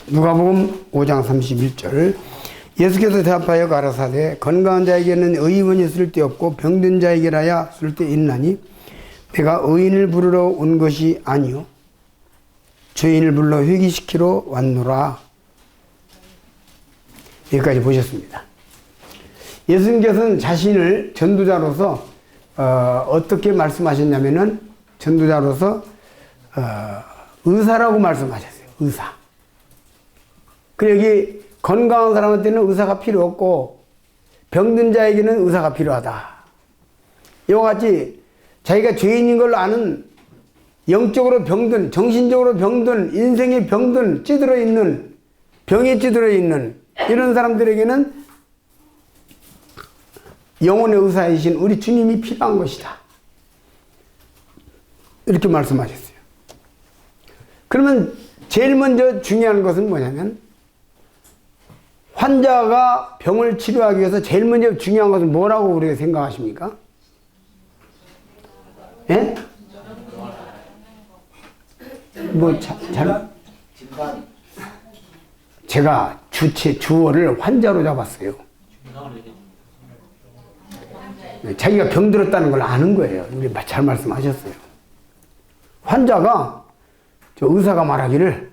누가복음 5장 31절 예수께서 대답하여 가라사대 건강한 자에게는 의원이 쓸데없고 병든 자에게라야 쓸데있나니 내가 의인을 부르러 온 것이 아니요 죄인을 불러 회개시키러 왔노라. 여기까지 보셨습니다. 예수님께서는 자신을 전도자로서 어떻게 말씀하셨냐면은 전도자로서 의사라고 말씀하셨어요. 의사. 그 여기 건강한 사람한테는 의사가 필요 없고 병든 자에게는 의사가 필요하다. 이와 같이 자기가 죄인인 걸로 아는 영적으로 병든, 정신적으로 병든, 인생에 병든, 찌들어 있는, 병에 찌들어 있는 이런 사람들에게는 영혼의 의사이신 우리 주님이 필요한 것이다. 이렇게 말씀하셨어요. 그러면 제일 먼저 중요한 것은 뭐냐면 환자가 병을 치료하기 위해서 제일 먼저 중요한 것은 뭐라고 우리가 생각하십니까? 예? 제가 주어를 환자로 잡았어요. 자기가 병들었다는 걸 아는 거예요. 우리 잘 말씀하셨어요. 환자가 의사가 말하기를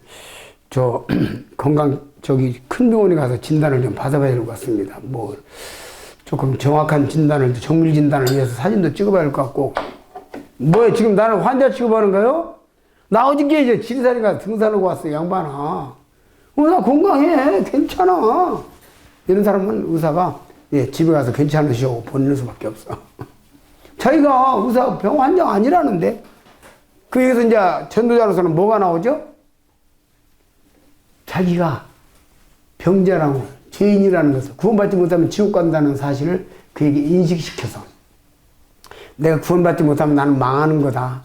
큰 병원에 가서 진단을 좀 받아봐야 될 것 같습니다. 조금 정확한 진단을, 정밀 진단을 위해서 사진도 찍어봐야 될 것 같고. 지금 나는 환자 취급하는가요? 나 어저께 이제 지리산에 가서 등산하고 왔어요, 양반아. 나 건강해. 괜찮아. 이런 사람은 의사가, 집에 가서 괜찮으시오. 보내는 수밖에 없어. 자기가 의사 병 환자가 아니라는데. 거기서 이제 전도자로서는 뭐가 나오죠? 자기가 병자라고 죄인이라는 것을 구원받지 못하면 지옥 간다는 사실을 그에게 인식시켜서 내가 구원받지 못하면 나는 망하는 거다.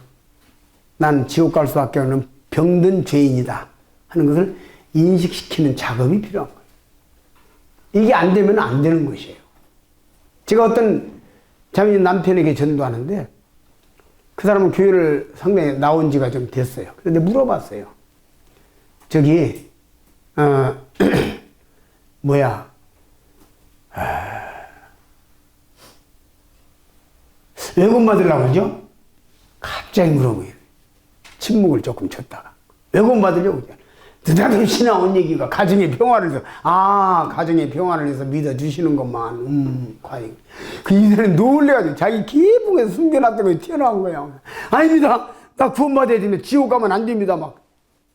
난 지옥 갈 수밖에 없는 병든 죄인이다 하는 것을 인식시키는 작업이 필요한 거예요. 이게 안 되면 안 되는 것이에요. 제가 어떤 자매 남편에게 전도하는데 그 사람은 교회를 상당히 나온 지가 좀 됐어요. 그런데 물어봤어요. 외국 받으려고 하죠? 갑자기 물어보요. 침묵을 조금 쳤다가. 외국 받으려고 하죠. 느닷없이 나온 얘기가 가정의 평화를 위해서, 가정의 평화를 위해서 믿어주시는 것만, 과연. 그 이들은 놀래가지고 자기 기쁨에서 숨겨놨다고 튀어나온 거야. 아닙니다. 나 구원받아야 되면 지옥 가면 안 됩니다.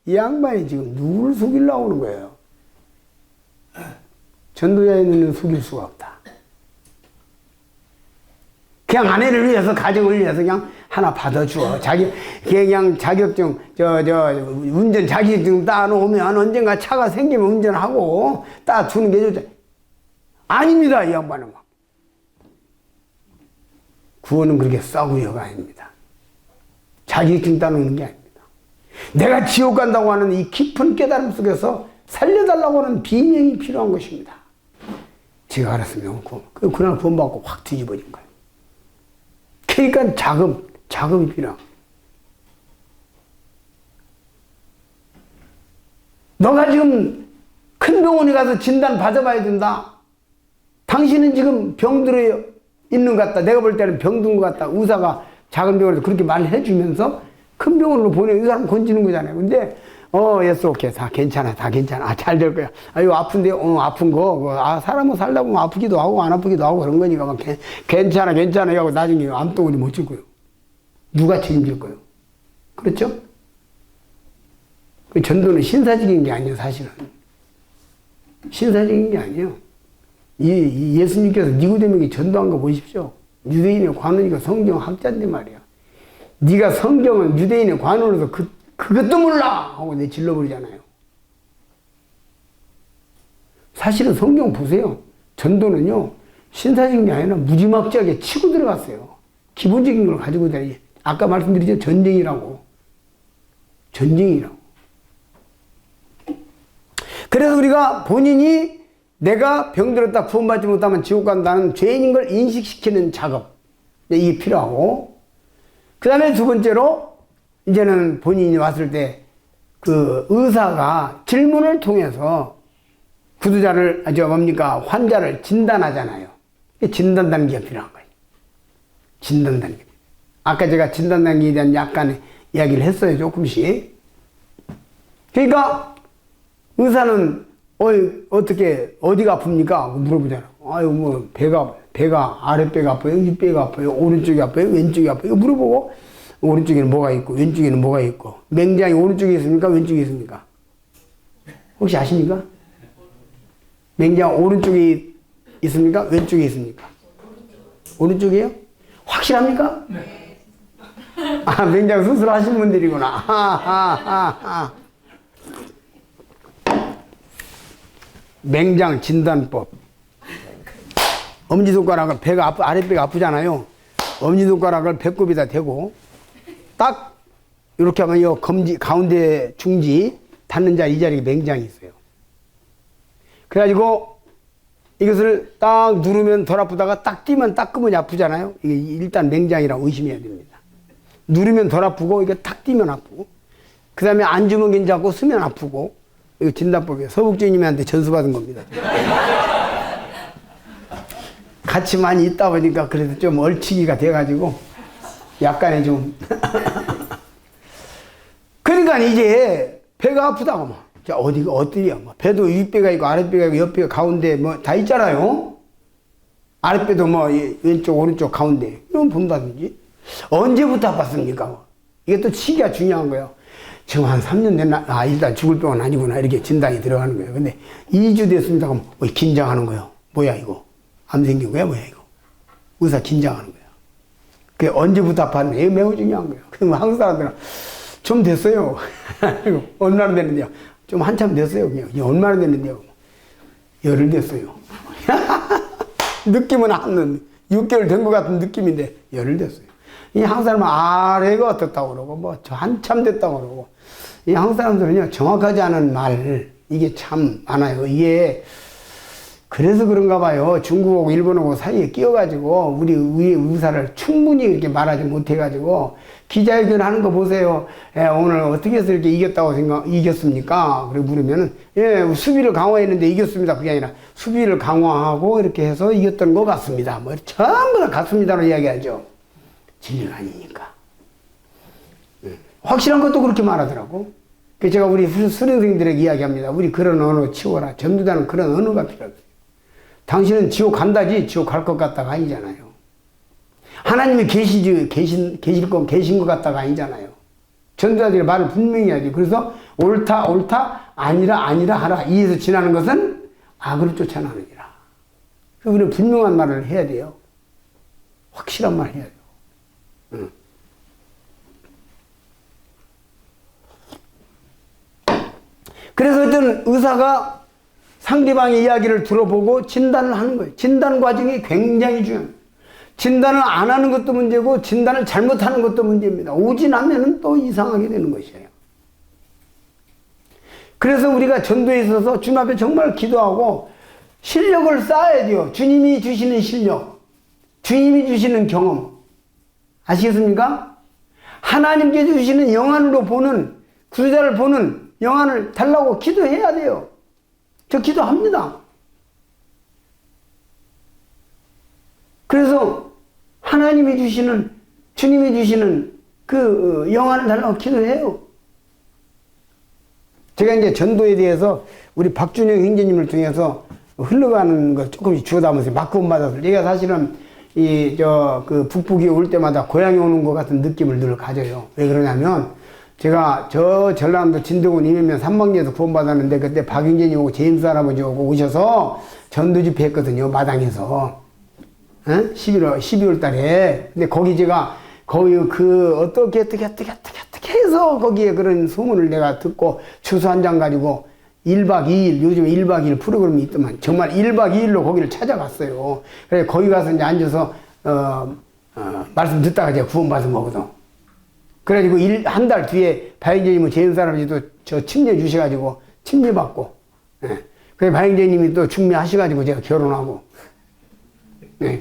이 양반이 지금 누굴 속이려고 하는 거예요. 전도자에는 속일 수가 없다. 그냥 아내를 위해서, 가정을 위해서 그냥 하나 받아주어. 그냥 자격증, 운전 자격증 따놓으면 언젠가 차가 생기면 운전하고 따주는 게 좋죠. 아닙니다, 이 양반은. 구원은 그렇게 싸구려가 아닙니다. 자격증 따놓는 게 아닙니다. 내가 지옥 간다고 하는 이 깊은 깨달음 속에서 살려달라고 하는 비명이 필요한 것입니다. 제가 알았으면 그날 구원받고 확 뒤집어진 거예요. 그러니까 작업이 필요한 거예요. 너가 지금 큰 병원에 가서 진단 받아봐야 된다. 당신은 지금 병들어 있는 것 같다. 내가 볼 때는 병든 것 같다. 의사가 작은 병원에서 그렇게 말해주면서 큰 병원으로 보내 이 사람 건지는 거잖아요. 근데 예스 오케이 다 괜찮아 잘 될 거야. 이거 아픈데 아픈 거 사람은 살다 보면 아프기도 하고 안 아프기도 하고 그런 거니까 괜찮아 하고 나중에 암덩어리 못 질 거예요. 누가 책임질 거예요? 그렇죠? 그 전도는 신사적인 게 아니에요. 사실은 신사적인 게 아니에요. 예수님께서 니고데모에게 전도한 거 보십시오. 유대인의 관원이가 성경 학자인데 말이야. 네가 성경은 유대인의 관원으로서 그것도 몰라! 하고 내 질러버리잖아요. 사실은 성경 보세요. 전도는요, 신사적인 게 아니라 무지막지하게 치고 들어갔어요. 기본적인 걸 가지고 다니. 아까 말씀드렸죠? 전쟁이라고. 그래서 우리가 본인이 내가 병들었다 구원받지 못하면 지옥 간다는 죄인인 걸 인식시키는 작업. 이게 필요하고. 그 다음에 두 번째로, 이제는 본인이 왔을 때 그 의사가 질문을 통해서 구두자를, 환자를 진단하잖아요. 진단 단계가 필요한 거예요. 진단 단계. 아까 제가 진단 단계에 대한 약간의 이야기를 했어요, 조금씩. 그러니까 의사는 어떻게 어디가 아픕니까? 물어보잖아. 아유 뭐 배가 아랫배가 아파요, 윗배가 아파요, 오른쪽이 아파요, 왼쪽이 아파요. 물어보고 오른쪽에는 뭐가 있고 왼쪽에는 뭐가 있고 맹장이 오른쪽에 있습니까? 왼쪽에 있습니까? 혹시 아십니까? 맹장 오른쪽에 있습니까? 왼쪽에 있습니까? 오른쪽이에요? 확실합니까? 네. 아, 맹장 수술하신 분들이구나. 맹장 진단법. 엄지손가락을 아랫배가 아프잖아요. 엄지손가락을 배꼽에다 대고 딱 이렇게 하면 이 검지 가운데 중지 닿는 자리 이 자리에 맹장이 있어요. 그래가지고 이것을 딱 누르면 덜 아프다가 딱 뛰면 따끔하니 아프잖아요. 이게 일단 맹장이라고 의심해야 됩니다. 누르면 덜 아프고 이게 탁 뛰면 아프고 그 다음에 앉으면 괜찮고 쓰면 아프고 이거 진단법이에요. 서북주님한테 전수받은 겁니다. 같이 많이 있다 보니까 그래도 좀 얼치기가 돼가지고 약간의 좀 그러니까 이제 배가 아프다고 막 자 어디가 어디야 뭐 배도 윗배가 있고 아랫배가 있고 옆배가 가운데 뭐 다 있잖아요. 아랫배도 뭐 왼쪽 오른쪽 가운데 이런 본다든지 언제부터 아팠습니까? 이게 또 시기가 중요한 거예요. 지금 한 3년 됐나? 아 일단 죽을 병은 아니구나 이렇게 진단이 들어가는 거예요. 근데 2주 됐습니다. 그럼 긴장하는 거예요. 뭐야 이거? 암 생긴 거야 뭐야 이거? 의사 긴장하는 거야. 그게 언제부터 아팠는지 이게 매우 중요한 거예요. 그럼 한국 사람들은 좀 됐어요. 얼마나 됐는데요? 좀 한참 됐어요. 그냥 얼마나 됐는데요? 열흘 됐어요. 느낌은 한 6개월 된 것 같은 느낌인데 열흘 됐어요. 이 한국 사람은 아래가 어떻다고 그러고 뭐 저 한참 됐다고 그러고 이 한국 사람들은요 정확하지 않은 말 이게 참 많아요. 이게 그래서 그런가 봐요. 중국하고 일본하고 사이에 끼어가지고 우리 의사를 충분히 이렇게 말하지 못해가지고 기자회견 하는 거 보세요. 예, 오늘 어떻게 해서 이렇게 이겼습니까? 그리고 물으면은 예, 수비를 강화했는데 이겼습니다. 그게 아니라 수비를 강화하고 이렇게 해서 이겼던 것 같습니다. 뭐 전부 다 같습니다로 이야기하죠. 진리가 아니니까. 확실한 것도 그렇게 말하더라고. 그래서 제가 우리 수련생들에게 이야기합니다. 우리 그런 언어 치워라. 전도자는 그런 언어가 필요합니다. 당신은 지옥 간다지 지옥 갈 것 같다가 아니잖아요. 하나님이 계신 것 같다가 아니잖아요. 전도자들의 말을 분명히 하지. 그래서 옳다 아니라 하라. 이에서 지나는 것은 악을 쫓아나느니라. 우리는 분명한 말을 해야 돼요. 확실한 말 해야 돼요. 응. 그래서 어떤 의사가 상대방의 이야기를 들어보고 진단을 하는 거예요. 진단 과정이 굉장히 중요합니다. 진단을 안 하는 것도 문제고 진단을 잘못하는 것도 문제입니다. 오진하면 또 이상하게 되는 것이에요. 그래서 우리가 전도에 있어서 주님 앞에 정말 기도하고 실력을 쌓아야 돼요. 주님이 주시는 실력, 주님이 주시는 경험. 아시겠습니까? 하나님께 주시는 영안으로 보는, 구주자를 보는 영안을 달라고 기도해야 돼요. 저 기도합니다. 그래서 하나님이 주시는, 주님이 주시는 그 영안을 달라고 기도해요. 제가 이제 전도에 대해서 우리 박준영 형제님을 통해서 흘러가는 거 조금씩 주워담으면서 막구원 받아서 제가 사실은 그 북북이 올 때마다 고향에 오는 것 같은 느낌을 늘 가져요. 왜 그러냐면 제가 저 전라남도 진도군 이면면 삼방리에서 구원받았는데 그때 박윤진이 오고 제임스 할아버지 오고 오셔서 전도 집회 했거든요. 마당에서. 12월 달에. 근데 거기 제가 거기 어떻게 해서 거기에 그런 소문을 내가 듣고 주소 한 장 가지고 1박 2일, 요즘 1박 2일 프로그램이 있더만 정말 1박 2일로 거기를 찾아갔어요. 그래서 거기 가서 이제 앉아서 말씀 듣다가 제가 구원받은 거거든. 그래가지고 한 달 뒤에 바영재님은 제임스 할아버지도 저 침례 주셔가지고 침례 받고, 그래서 바영재님이 또 중매하셔가지고 제가 결혼하고,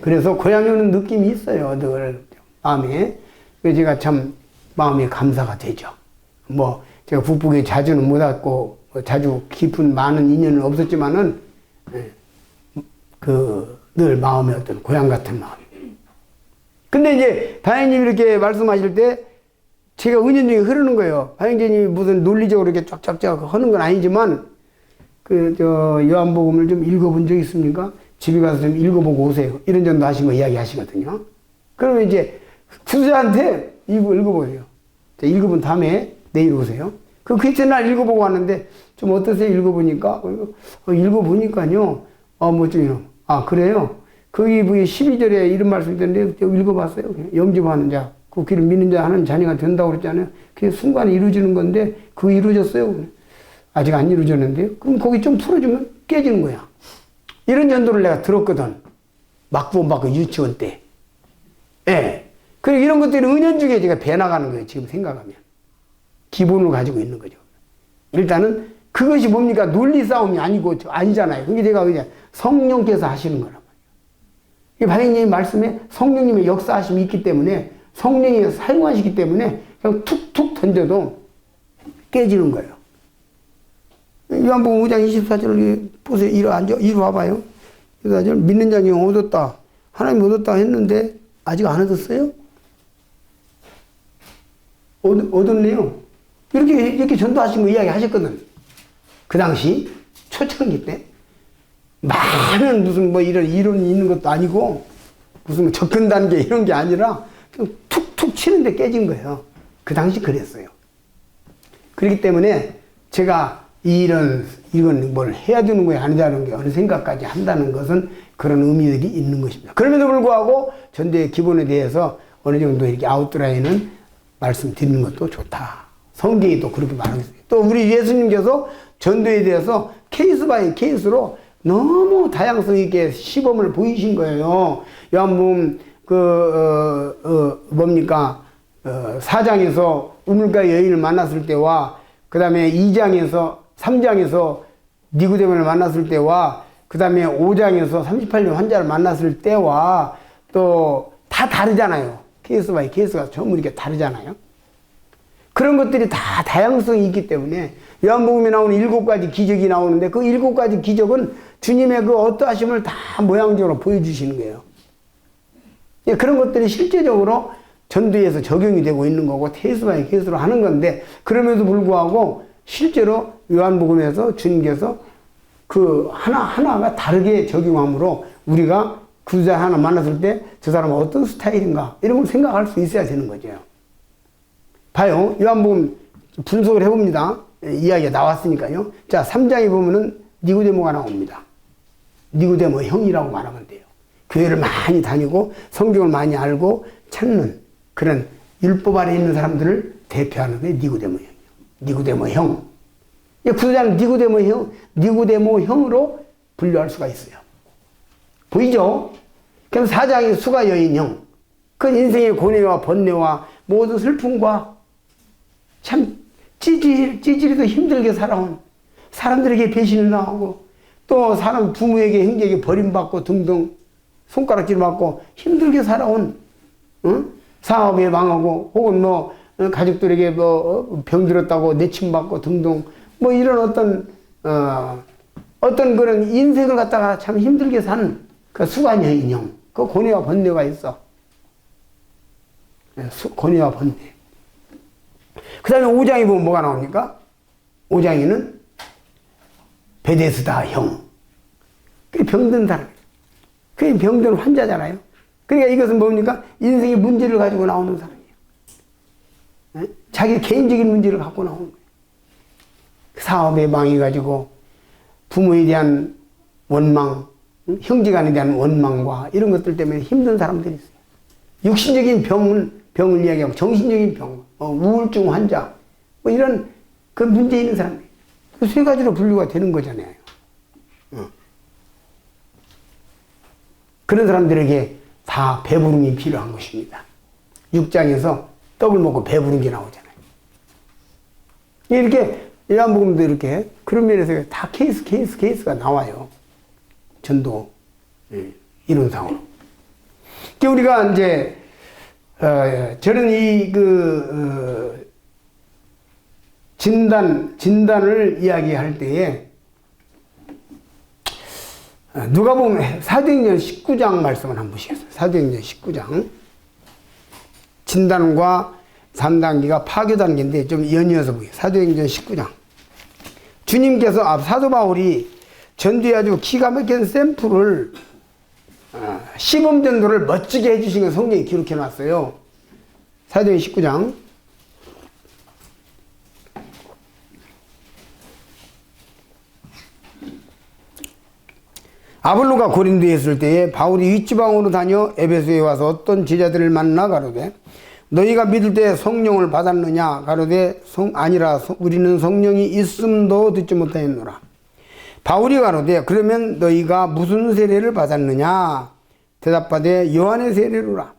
그래서 고향에 오는 느낌이 있어요, 늘 마음에. 그래서 제가 참 마음에 감사가 되죠. 뭐 제가 북북에 자주는 못 왔고, 자주 깊은 많은 인연은 없었지만은, 늘 마음의 어떤 고향 같은 마음. 근데 이제, 다행님 이렇게 말씀하실 때, 제가 은연중에 흐르는 거예요. 바영제님이 무슨 논리적으로 이렇게 쫙쫙쫙 하는 건 아니지만, 요한복음을 좀 읽어본 적 있습니까? 집에 가서 좀 읽어보고 오세요. 이런 정도 하신 거 이야기 하시거든요. 그러면 이제, 구자한테 이거 읽어보세요. 자, 읽어본 다음에 내일 오세요. 그 이튿날 읽어보고 왔는데, 좀 어떠세요? 읽어보니까? 읽어보니까요, 그래요? 거기 12절에 이런 말씀 있던데, 읽어봤어요. 영접하는 자, 그 길을 믿는 자 하는 자녀가 된다고 그랬잖아요. 그게 순간에 이루어지는 건데, 그거 이루어졌어요? 아직 안 이루어졌는데요? 그럼 거기 좀 풀어주면 깨지는 거야. 이런 전도를 내가 들었거든. 막부원받고 유치원 때. 예. 그리고 이런 것들이 은연중에 제가 배나가는 거예요. 지금 생각하면. 기본을 가지고 있는 거죠. 일단은 그것이 뭡니까? 논리 싸움이 아니잖아요. 그게 제가 그냥 성령께서 하시는 거란 말이에요. 바행님의 말씀에 성령님의 역사하심이 있기 때문에 성령이 사용하시기 때문에 그냥 툭툭 던져도 깨지는 거예요. 요한복음 5장 24절을 보세요. 이리 와봐요. 24절 믿는 자는 영 얻었다. 하나님 얻었다 했는데 아직 안 얻었어요? 얻었네요. 이렇게 전도하신 거 이야기 하셨거든. 그 당시, 초창기 때. 많은 무슨 이런 이론이 있는 것도 아니고, 무슨 접근 단계 이런 게 아니라, 그냥 툭툭 치는데 깨진 거예요. 그 당시 그랬어요. 그렇기 때문에 제가 이건 뭘 해야 되는 거야, 안 해야 되는 게 어느 생각까지 한다는 것은 그런 의미들이 있는 것입니다. 그럼에도 불구하고 전도의 기본에 대해서 어느 정도 이렇게 아웃라인은 말씀드리는 것도 좋다. 성경이 또 그렇게 말하고 있어요. 또 우리 예수님께서 전도에 대해서 케이스 바이 케이스로 너무 다양성 있게 시범을 보이신 거예요. 요한복음 4장에서 우물가 여인을 만났을 때와 그 다음에 3장에서 니고데모를 만났을 때와 그 다음에 5장에서 38년 환자를 만났을 때와 또 다 다르잖아요. 케이스 바이 케이스가 전부 이렇게 다르잖아요. 그런 것들이 다 다양성이 있기 때문에 요한복음에 나오는 7가지 기적이 나오는데 그 7가지 기적은 주님의 그 어떠하심을 다 모양적으로 보여주시는 거예요. 그런 것들이 실제적으로 전도에서 적용이 되고 있는 거고 케이스 바이 케이스로 하는 건데 그럼에도 불구하고 실제로 요한복음에서 주님께서 그 하나하나가 다르게 적용함으로 우리가 그 자 하나 만났을 때 저 사람은 어떤 스타일인가 이런 걸 생각할 수 있어야 되는 거죠. 봐요. 요한복음 분석을 해봅니다. 이야기가 나왔으니까요. 자, 3장에 보면은 니고데모가 나옵니다. 니고데모 형이라고 말하면 돼요. 교회를 많이 다니고 성경을 많이 알고 찾는 그런 율법 아래 있는 사람들을 대표하는 게 니고데모 형이에요. 니고데모 형. 구도자는 니고데모 형으로 분류할 수가 있어요. 보이죠? 그럼 4장이 수가 여인 형. 그 인생의 고뇌와 번뇌와 모든 슬픔과 참 찌질이도 힘들게 살아온 사람들에게 배신을 당하고 또 사람 부모에게 형제에게 버림받고 등등 손가락질 받고 힘들게 살아온 사업에 망하고 혹은 가족들에게 병들었다고 내침받고 등등 이런 어떤 그런 인생을 갖다가 참 힘들게 사는 그 수관 여인형 그 고뇌와 번뇌가 있어. 고뇌와 번뇌. 그 다음에 5장에 보면 뭐가 나옵니까? 5장에는 베데스다 형. 그게 병든 사람. 그게 병든 환자잖아요. 그러니까 이것은 뭡니까? 인생의 문제를 가지고 나오는 사람이에요. 자기 개인적인 문제를 갖고 나오는 거예요. 사업에 망해가지고 부모에 대한 원망, 형제간에 대한 원망과 이런 것들 때문에 힘든 사람들이 있어요. 육신적인 병을 이야기하고 정신적인 병, 우울증 환자, 이런 그 문제 있는 사람들. 그 세 가지로 분류가 되는 거잖아요. 그런 사람들에게 다 배부름이 필요한 것입니다. 6장에서 떡을 먹고 배부른 게 나오잖아요. 이렇게 요한복음도 이렇게 그런 면에서 다 케이스가 나와요. 전도 이론상으로. 우리가 이제 저는 진단을 이야기할 때에 누가 보면 사도행전 19장 말씀을 한번 보시겠어요. 사도행전 19장. 진단과 3단계가 파괴 단계인데 좀 연이어서 보세요. 사도행전 19장. 주님께서 사도 바울이 전두에 아주 기가 막힌 샘플을 시범 전도를 멋지게 해주신 걸 성경에 기록해 놨어요. 사도행전 19장. 아볼로가 고린도에 있을 때에 바울이 윗지방으로 다녀 에베소에 와서 어떤 제자들을 만나 가로되 너희가 믿을 때 성령을 받았느냐 가로되 아니라 우리는 성령이 있음도 듣지 못하였노라. 바울이 가로되 그러면 너희가 무슨 세례를 받았느냐 대답하되 요한의 세례로라.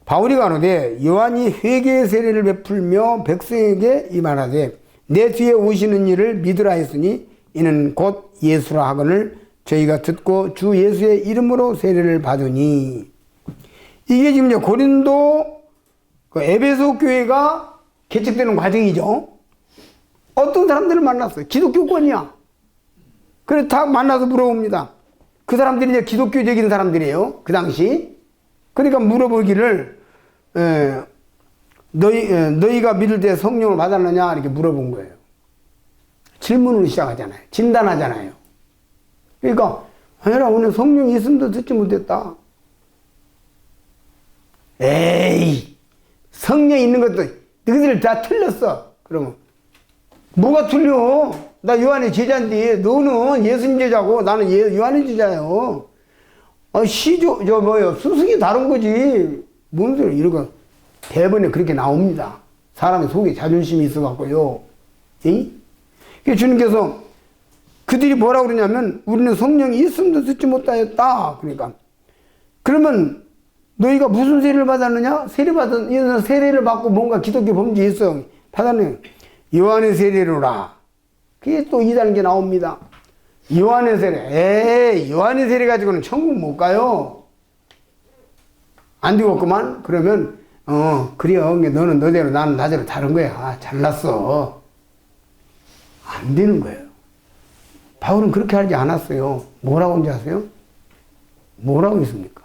바울이 가로되 요한이 회개의 세례를 베풀며 백성에게 이말하되 내 뒤에 오시는 이를 믿으라 했으니 이는 곧 예수라 하거늘 저희가 듣고 주 예수의 이름으로 세례를 받으니. 이게 지금 고린도 에베소 교회가 개척되는 과정이죠. 어떤 사람들을 만났어요. 기독교권이야. 그래 다 만나서 물어봅니다. 그 사람들이 이제 기독교적인 사람들이에요. 그 당시. 그러니까 물어보기를 너희가 믿을 때 성령을 받았느냐 이렇게 물어본 거예요. 질문으로 시작하잖아요. 진단하잖아요. 그러니까 아니라 오늘 성령이 있음도 듣지 못했다. 에이, 성령이 있는 것도 너희들 다 틀렸어. 그러면 뭐가 틀려? 나 요한의 제자인데 너는 예수님 제자고 나는 요한의 제자예요. 스승이 다른 거지. 뭔 소리 이러고 대본에 그렇게 나옵니다. 사람의 속에 자존심이 있어갖고요. 그래서 주님께서 그들이 뭐라고 그러냐면 우리는 성령이 있음도 듣지 못하였다. 그러니까 그러면 너희가 무슨 세례를 받았느냐? 세례를 받고 뭔가 기독교 범죄 있어. 받았네. 요한의 세례로라. 그게 또 2단계 나옵니다. 요한의 세례. 요한의 세례 가지고는 천국 못 가요. 안 되겠구만. 그러면 그래요. 너는 너대로 나는 나대로 다른 거야. 잘났어. 안 되는 거예요. 바울은 그렇게 하지 않았어요. 뭐라고 한지 아세요? 뭐라고 했습니까?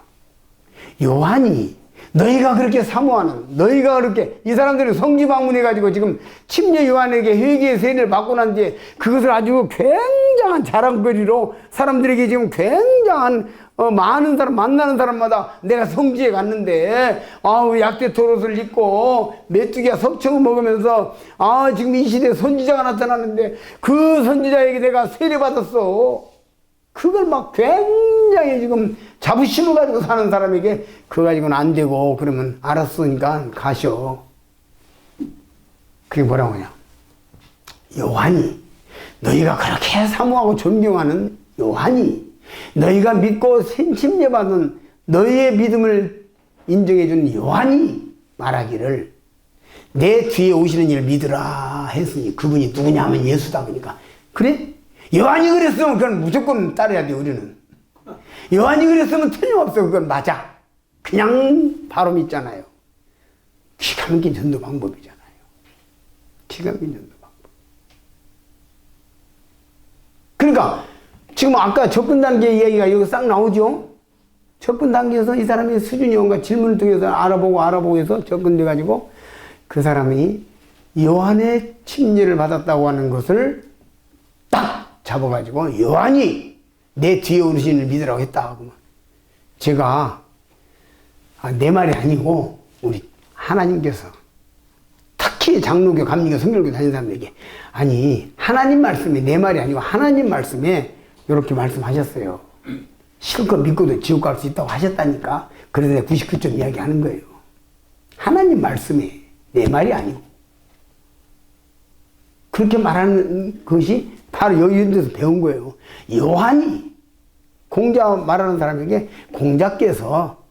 요한이 너희가 그렇게 사모하는 너희가 그렇게 이 사람들은 성지 방문해가지고 지금 침례 요한에게 회개의 세례를 받고 난 뒤에 그것을 아주 굉장한 자랑거리로 사람들에게 지금 굉장한 많은 사람 만나는 사람마다 내가 성지에 갔는데 약대 토롯을 입고 메뚜기와 석청을 먹으면서 지금 이 시대에 선지자가 나타나는데 그 선지자에게 내가 세례 받았어. 그걸 막 굉장히 지금 자부심을 가지고 사는 사람에게 그거 가지고는 안 되고 그러면 알았으니까 가셔. 그게 뭐라고 하냐? 요한이 너희가 그렇게 사모하고 존경하는 요한이 너희가 믿고 침례 받은 너희의 믿음을 인정해준 요한이 말하기를 내 뒤에 오시는 이를 믿으라 했으니 그분이 누구냐 하면 예수다. 그러니까 그래? 요한이 그랬으면 그건 무조건 따라야 돼. 우리는 요한이 그랬으면 틀림없어. 그건 맞아. 그냥 바로 믿잖아요. 기가 막힌 전도 방법이잖아요. 기가 막힌 전도 방법. 그러니까 지금 아까 접근 단계 이야기가 여기 싹 나오죠. 접근 단계에서 이 사람의 수준이 뭔가 질문을 통해서 알아보고 해서 접근돼가지고 그 사람이 요한의 침례를 받았다고 하는 것을 딱 잡아가지고 요한이 내 뒤에 오시는 을 믿으라고 했다 하고 제가 내 말이 아니고 우리 하나님께서 특히 장로교, 감리교, 성결교 다니는 사람들에게 아니 하나님 말씀이 내 말이 아니고 하나님 말씀에 이렇게 말씀하셨어요. 실컷 믿고도 지옥 갈 수 있다고 하셨다니까. 그래서 내가 99점 이야기 하는 거예요. 하나님 말씀에 내 말이 아니고 그렇게 말하는 것이 바로 여기 있는 데서 배운 거예요. 요한이 공자 말하는 사람에게 공자께서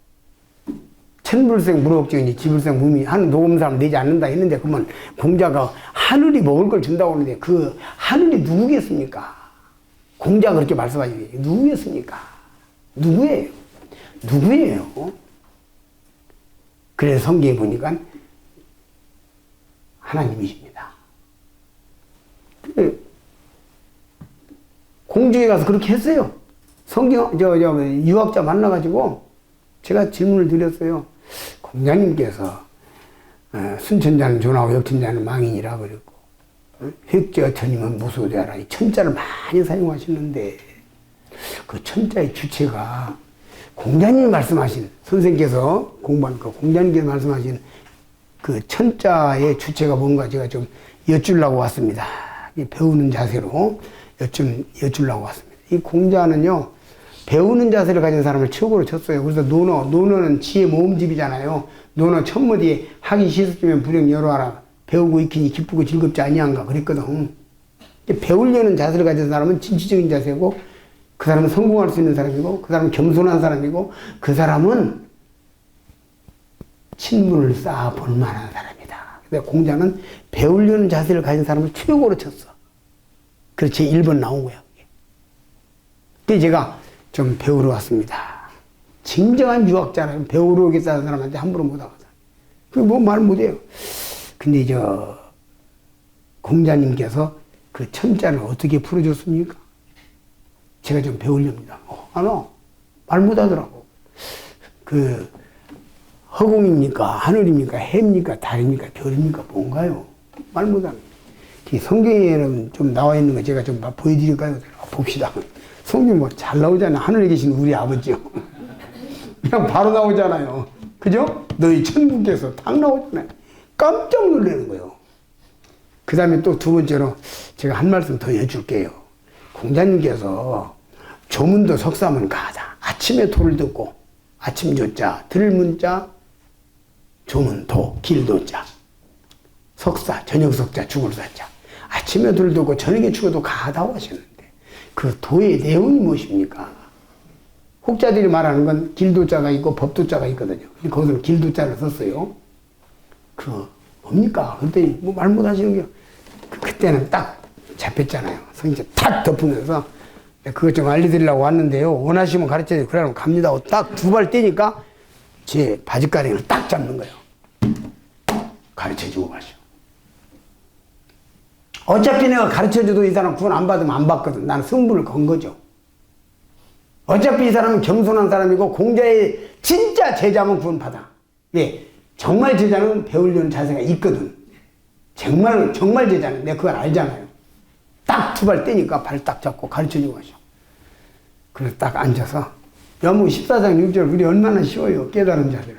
천불생 무럭지으니 지불생 무미 하는 녹음 사람 내지 않는다 했는데 그러면 공자가 하늘이 먹을 걸 준다고 하는데 그 하늘이 누구겠습니까? 공자가 그렇게 말씀하시지 누구겠습니까? 누구예요? 누구예요? 그래서 성경에 보니까 하나님이십니다. 공중에 가서 그렇게 했어요. 유학자 만나가지고 제가 질문을 드렸어요. 공자님께서 순천자는 존하고 역천자는 망인이라 그랬고 획제어천이면 무소되하라. 이 천자를 많이 사용하시는데 그 천자의 주체가 공자님이 말씀하신, 선생님께서 공부하는 그 공자님께서 말씀하신 그 천자의 주체가 뭔가 제가 좀 여쭈려고 왔습니다. 배우는 자세로 여쭈려고 왔습니다. 이 공자는요, 배우는 자세를 가진 사람을 최고로 쳤어요. 그래서 논어는 지혜 모음집이잖아요. 논어 천무뒤에 하기 시습지면 불행 여러하라. 배우고 익히니 기쁘고 즐겁지 아니한가 그랬거든. 배우려는 자세를 가진 사람은 진취적인 자세고, 그 사람은 성공할 수 있는 사람이고, 그 사람은 겸손한 사람이고, 그 사람은 친문을 쌓아 볼 만한 사람이다. 근데 공자는 배우려는 자세를 가진 사람을 최고로 쳤어. 그래서 제 1번 나온 거야. 그래서 제가 좀 배우러 왔습니다. 진정한 유학자라면 배우러 오겠다는 사람한테 함부로 못 하거든. 그게 뭐 말 못해요. 근데 공자님께서 그 천자를 어떻게 풀어줬습니까? 제가 좀 배우렵니다. 말 못하더라고. 허공입니까? 하늘입니까? 해입니까? 달입니까? 별입니까? 뭔가요? 말 못합니다. 성경에는 좀 나와 있는 거 제가 좀 보여드릴까요? 봅시다. 성경 뭐 잘 나오잖아요. 하늘에 계신 우리 아버지요. 그냥 바로 나오잖아요. 그죠? 너희 천국에서 딱 나오잖아요. 깜짝 놀라는 거예요. 그 다음에 또 두 번째로 제가 한 말씀 더 여쭐게요. 공자님께서 조문도 석사문 가다. 아침에 도를 듣고, 아침 조자, 들문자, 조문도, 길도자, 석사, 저녁 석자, 죽을 사자. 아침에 도를 듣고 저녁에 죽어도 가다고 하셨는데, 그 도의 내용이 무엇입니까? 혹자들이 말하는 건 길도자가 있고 법도자가 있거든요. 거기서는 길도자를 썼어요. 뭡니까? 그랬더니 뭐 말 못하시는 게, 그때는 딱 잡혔잖아요. 성인자 탁 덮으면서 그것 좀 알려드리려고 왔는데요. 원하시면 가르쳐드리고 그러면 갑니다 하고 딱 두 발 떼니까 제 바지가랑이를 딱 잡는 거예요. 가르쳐주고 가시오. 어차피 내가 가르쳐줘도 이 사람 구원 안 받으면 안 받거든. 나는 승부를 건 거죠. 어차피 이 사람은 겸손한 사람이고 공자의 진짜 제자면 구원 받아. 예, 정말 제자는 배우려는 자세가 있거든. 정말 제자는 내가 그걸 알잖아요. 딱 두 발 떼니까 발 딱 잡고 가르쳐주고 가시오. 그래서 딱 앉아서 여무 14장 6절 우리 얼마나 쉬워요. 깨달은 자들은.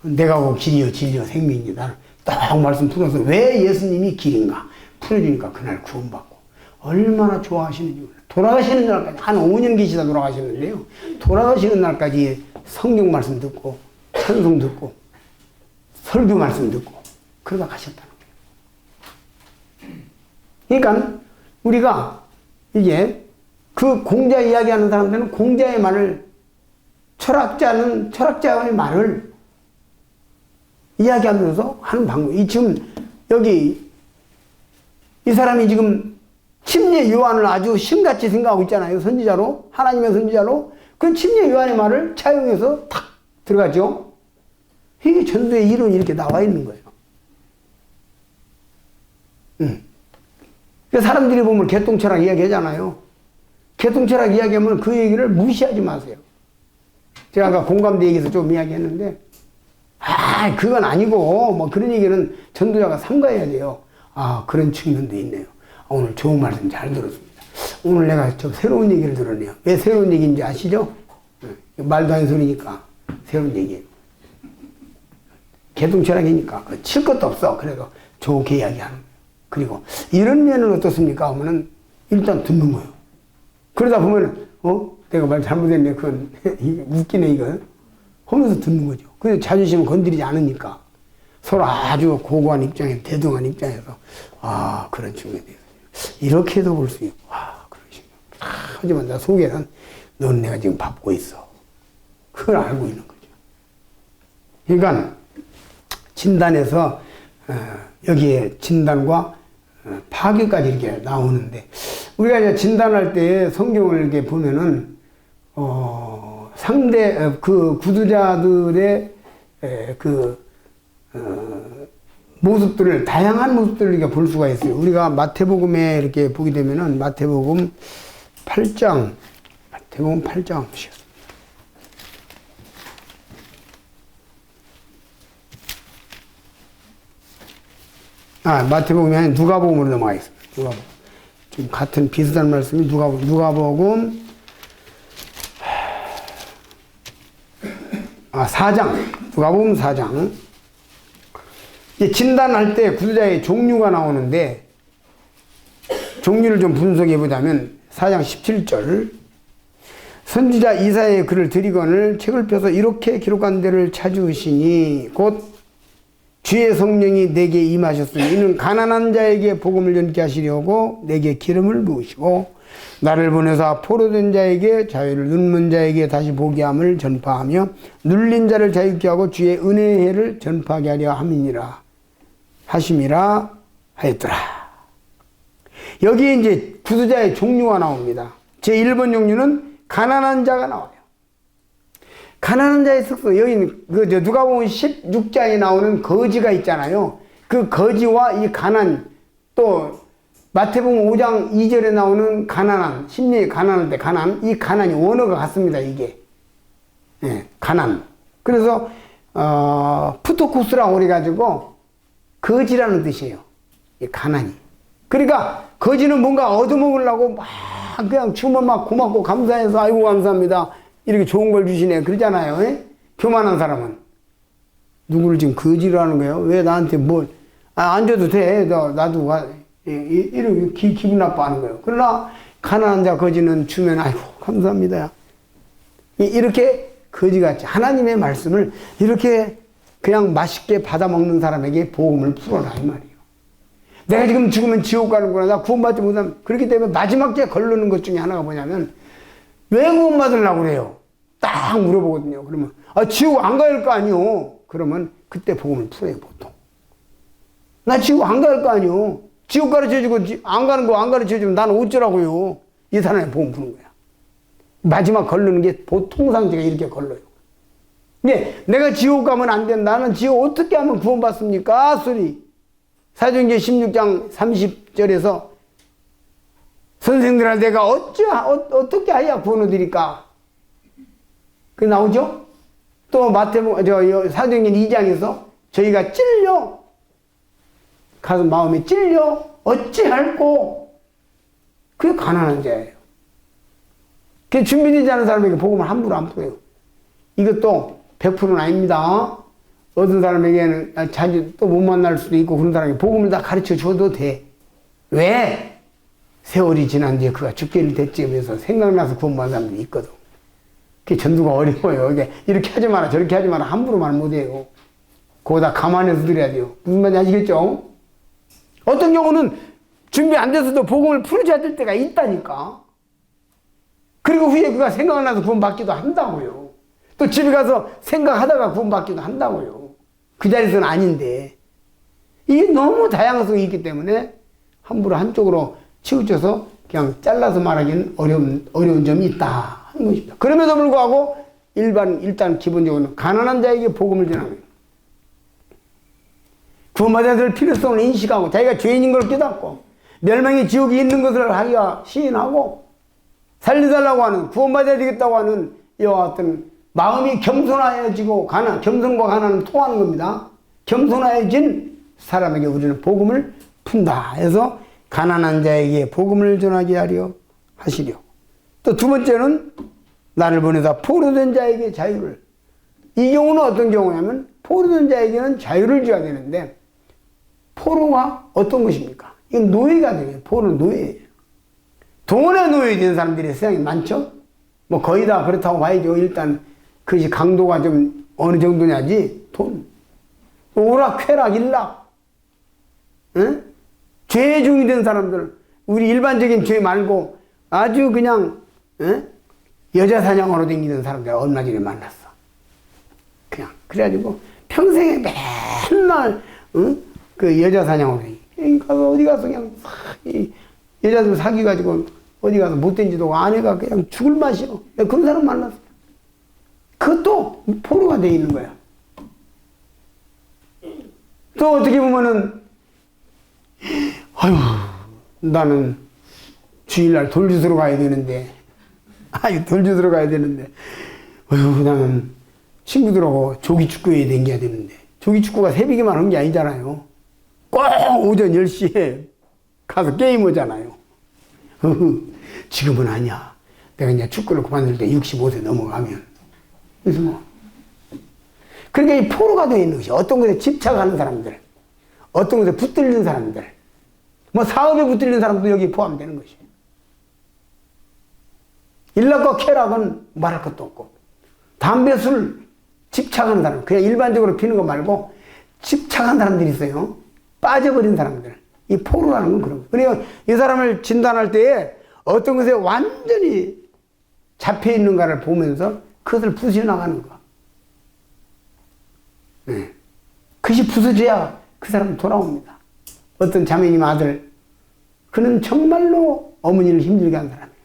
내가 고 길이요 진리요 생명이니 나는 딱 말씀 풀어서 왜 예수님이 길인가 풀어주니까 그날 구원받고 얼마나 좋아하시는지. 돌아가시는 날까지 한 5년 계시다 돌아가시는데요. 돌아가시는 날까지 성경 말씀 듣고 찬송 듣고 설교 말씀 듣고 그러다 가셨다는 거예요. 그러니까 우리가 이제 그 공자 이야기하는 사람들은 공자의 말을, 철학자는 철학자의 말을 이야기하면서 하는 방법이, 지금 여기 이 사람이 지금 침례 요한을 아주 신같이 생각하고 있잖아요. 선지자로, 하나님의 선지자로. 그 침례 요한의 말을 차용해서 탁 들어가죠. 이게 전도의 이론이 이렇게 나와 있는 거예요. 그러니까 사람들이 보면 개똥철학 이야기 하잖아요. 개똥철학 이야기하면 그 얘기를 무시하지 마세요. 제가 아까 공감대 얘기에서 좀 이야기했는데, 그건 아니고, 뭐 그런 얘기는 전도자가 삼가해야 돼요. 그런 측면도 있네요. 오늘 좋은 말씀 잘 들었습니다. 오늘 내가 좀 새로운 얘기를 들었네요. 왜 새로운 얘기인지 아시죠? 말도 안 소리니까 새로운 얘기예요. 개똥철학이니까 칠 것도 없어. 그래서 좋게 이야기하는 거예요. 그리고 이런 면은 어떻습니까? 하면은 일단 듣는 거예요. 그러다 보면은 내가 말 잘못했네. 그건 웃기네 이거. 하면서 듣는 거죠. 그래서 자존심을 건드리지 않으니까 서로 아주 고고한 입장에 대등한 입장에서 그런 측면이 있어요. 이렇게도 볼 수 있고 그런 식으로. 하지만 나 속에는 넌 내가 지금 밟고 있어. 그걸 알고 있는 거죠. 그러니까 진단에서 여기에 진단과 파괴까지 이렇게 나오는데, 우리가 이제 진단할 때 성경을 이렇게 보면은 그 구두자들의 모습들을, 다양한 모습들을 우리가 볼 수가 있어요. 우리가 마태복음에 이렇게 보게 되면은 마태복음 8장 보시겠습니다. 마태복음이 아니라 누가복음으로 넘어가겠습니다. 누가복음. 좀 같은 비슷한 말씀이 누가복음 4장. 누가복음 4장. 진단할 때 구두자의 종류가 나오는데, 종류를 좀 분석해 보자면 4장 17절, 선지자 이사야의 글을 드리거늘 책을 펴서 이렇게 기록한 데를 찾으시니 곧 주의 성령이 내게 임하셨으니 이는 가난한 자에게 복음을 전케 하시려고 내게 기름을 부으시고 나를 보내사 포로된 자에게 자유를, 눈먼 자에게 다시 보게 함을 전파하며 눌린 자를 자유케 하고 주의 은혜의 해를 전파하게 하려 함이니라 하심이라 하였더라. 여기에 이제 구두자의 종류가 나옵니다. 제 1번 종류는 가난한 자가 나와요. 가난한 자의 특성, 여기는 누가복음 16장에 나오는 거지가 있잖아요. 그 거지와 이 가난, 또 마태복음 5장 2절에 나오는 가난한, 심령이 가난할 때 가난, 이 가난이 원어가 같습니다, 이게. 예, 가난. 그래서 푸토쿠스라고 그래가지고 거지라는 뜻이에요. 이 가난이. 그러니까 거지는 뭔가 얻어먹으려고 막 그냥 주면 막 고맙고 감사해서 아이고 감사합니다 이렇게 좋은 걸 주시네 그러잖아요. 에? 교만한 사람은 누구를 지금 거지로 하는 거예요? 왜 나한테 안 줘도 돼 나도 이렇게 기분 나빠하는 거예요. 그러나 가난한 자 거지는 주면 아이고 감사합니다 이렇게 거지같이 하나님의 말씀을 이렇게 그냥 맛있게 받아먹는 사람에게 복음을 풀어라 이 말이에요. 내가 지금 죽으면 지옥 가는구나, 나 구원받지 못하면. 그렇기 때문에 마지막에 걸르는 것 중에 하나가 뭐냐면 왜 구원받으려고 그래요? 딱 물어보거든요. 그러면 지옥 안 갈 거 아니요. 그러면 그때 복음을 풀어요 보통. 나 지옥 안 갈 거 아니요. 지옥 가르쳐주고 안 가는 거 안 가르쳐주면 나는 어쩌라고요. 이 사람이 복음 푸는 거야. 마지막 걸르는 게 보통 상태가 이렇게 걸러요. 네, 내가 지옥 가면 안 된다. 나는 지옥 어떻게 하면 구원받습니까? 소리. 사도행전 16장 30절에서 선생들아 내가 어떻게 하야 구원을 드릴까? 그 나오죠? 또 사도행전 2장에서 저희가 찔려 가슴 마음에 찔려 어찌할꼬? 그게 가난한 자예요. 그게 준비되지 않은 사람에게 복음을 함부로 안 풀어요. 이것도 100%는 아닙니다. 어떤 사람에게는 자주 또 못 만날 수도 있고 그런 사람이 복음을 다 가르쳐 줘도 돼. 왜? 세월이 지난 뒤에 그가 죽게 됐지 하면서 생각나서 구원받은 사람들이 있거든. 그게 전도가 어려워요. 이렇게 하지 마라 저렇게 하지 마라 함부로 말 못해요. 그거 다 감안해서 드려야 돼요. 무슨 말인지 아시겠죠? 어떤 경우는 준비 안 돼서도 복음을 풀어줘야 될 때가 있다니까. 그리고 후에 그가 생각나서 구원받기도 한다고요. 또 집에 가서 생각하다가 구원받기도 한다고요. 그 자리에서는 아닌데 이게 너무 다양성이 있기 때문에 함부로 한쪽으로 치우쳐서 그냥 잘라서 말하기는 어려운 점이 있다 하는 것입니다. 그럼에도 불구하고 일단 기본적으로 가난한 자에게 복음을 전하는 거예요. 구원받아야 될 필요성을 인식하고 자기가 죄인인 걸 깨닫고 멸망의 지옥이 있는 것을 하기가 시인하고 살려달라고 하는 구원받아야 되겠다고 하는 이와 같은 마음이 겸손해지고 겸손과 가난은 통하는 겁니다. 겸손해진 사람에게 우리는 복음을 푼다 해서 가난한 자에게 복음을 전하게 하려 하시려. 또 두 번째는 나를 보내다 포로된 자에게 자유를. 이 경우는 어떤 경우냐면 포로된 자에게는 자유를 줘야 되는데 포로가 어떤 것입니까? 이건 노예가 되요. 포로는 노예예요. 돈에 노예된 사람들이 세상에 많죠? 거의 다 그렇다고 봐야죠. 일단 그것이 강도가 좀 어느 정도냐지, 돈. 오락쾌락, 일락. 응? 죄 중이 된 사람들, 우리 일반적인 죄 말고 아주 그냥, 응? 여자 사냥으로 다니는 사람들 얼마 전에 만났어. 그냥. 그래가지고 평생에 맨날, 응? 그 여자 사냥으로 다니고. 어디 가서 그냥, 여자들 사귀가지고 어디 가서 못된 짓도 아내가 그냥 죽을 맛이요. 그런 사람 만났어. 그것도 포로가 돼 있는 거야. 또 어떻게 보면은, 아유, 나는 주일날 돌주스러 가야 되는데, 돌주스러 가야 되는데, 아유, 나는 친구들하고 조기축구에 댕겨야 되는데, 조기축구가 새벽에만 한 게 아니잖아요. 꼭 오전 10시에 가서 게임 하잖아요. 지금은 아니야. 내가 이제 축구를 그만둘 때 65세 넘어가면. 그래서 뭐. 그러니까 이 포로가 되어 있는 것이 어떤 것에 집착하는 사람들, 어떤 것에 붙들리는 사람들, 뭐 사업에 붙들리는 사람도 여기 포함되는 것이에요. 일락과 쾌락은 말할 것도 없고, 담배, 술 집착하는 사람, 그냥 일반적으로 피는 거 말고 집착한 사람들이 있어요. 빠져버린 사람들. 이 포로라는 건 그런 거예요. 그러니까 이 사람을 진단할 때에 어떤 것에 완전히 잡혀 있는가를 보면서 그것을 부숴나가는 거. 네. 그것이 부서져야 그 사람은 돌아옵니다. 어떤 자매님 아들, 그는 정말로 어머니를 힘들게 한 사람이에요.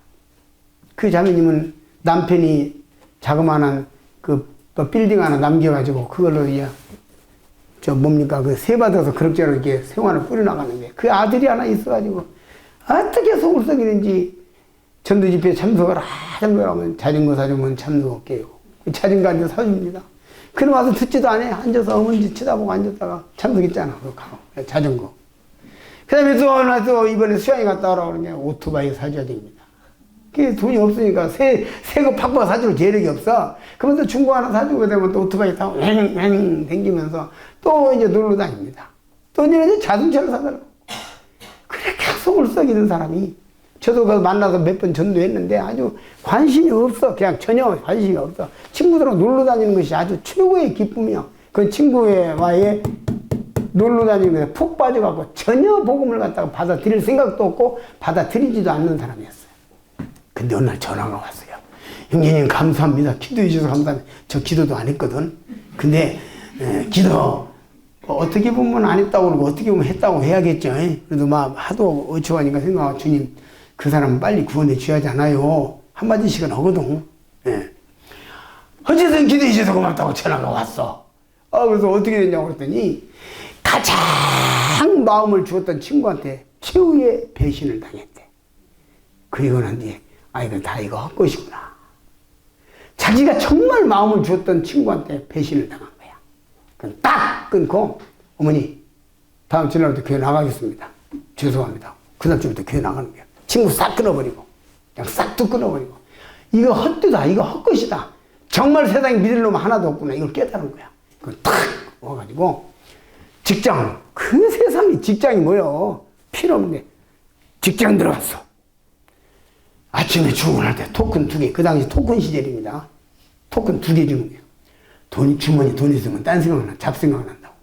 그 자매님은 남편이 자그마한 그 빌딩 하나 남겨가지고 그걸로 이제 그 세 받아서 그럭저럭 이렇게 생활을 꾸려나가는데 그 아들이 하나 있어가지고 어떻게 속을 썩이는지 전도 집회에 참석을 하면 자전거 사주면 참석 할게요. 자전거 한 대 사줍니다. 그럼 와서 듣지도 않아. 앉아서 어머니 쳐다보고 앉았다가 참석했잖아. 자전거. 그 다음에 또 이번에 수양이 갔다 오라고 그러냐. 오토바이 사줘야 됩니다. 그게 돈이 없으니까 새거 팍팍 사줄 재력이 없어. 그러면서 중고 하나 사주고 되면 또 오토바이 타고 횡 댕기면서 또 이제 놀러 다닙니다. 또 이제 자동차를 사달라고. 그렇게 속을 썩이는 사람이 저도 그 만나서 몇 번 전도했는데 아주 관심이 없어. 그냥 전혀 관심이 없어. 친구들하고 놀러 다니는 것이 아주 최고의 기쁨이야. 그 친구와의 놀러 다니는 것에 푹 빠져갖고 전혀 복음을 갖다가 받아들일 생각도 없고 받아들이지도 않는 사람이었어요. 근데 어느 날 전화가 왔어요. 형제님 감사합니다. 기도해 주셔서 감사합니다. 저 기도도 안 했거든. 근데 기도 어떻게 보면 안 했다고 그러고 어떻게 보면 했다고 해야겠죠. 그래도 막 하도 어처구니까 생각하고 주님 그 사람은 빨리 구원해 줘야지 않아요. 한마디씩은 하거든. 어쨌든 기도해 주셔서 고맙다고 전화가 왔어. 그래서 어떻게 됐냐고 그랬더니 가장 마음을 주었던 친구한테 최후의 배신을 당했대. 그리고 난 뒤에 이건 다 이거 헛것이구나. 자기가 정말 마음을 주었던 친구한테 배신을 당한 거야. 그럼 딱 끊고 어머니 다음 주날부터 교회 나가겠습니다. 죄송합니다. 그 다음 주부터 교회 나가는 거야. 친구 싹 끊어버리고 그냥 싹둑 끊어버리고 이거 헛되다. 이거 헛것이다. 정말 세상에 믿을 놈 하나도 없구나. 이걸 깨달은 거야. 그걸 탁 와가지고 직장, 그 세상에 직장이 뭐여. 필요 없는데 직장 들어갔어. 아침에 출근할 때 토큰 2개, 그 당시 토큰 시절입니다. 토큰 2개 주는 거예요. 주머니 돈 있으면 딴 생각 안 나, 잡생각 안 난다고.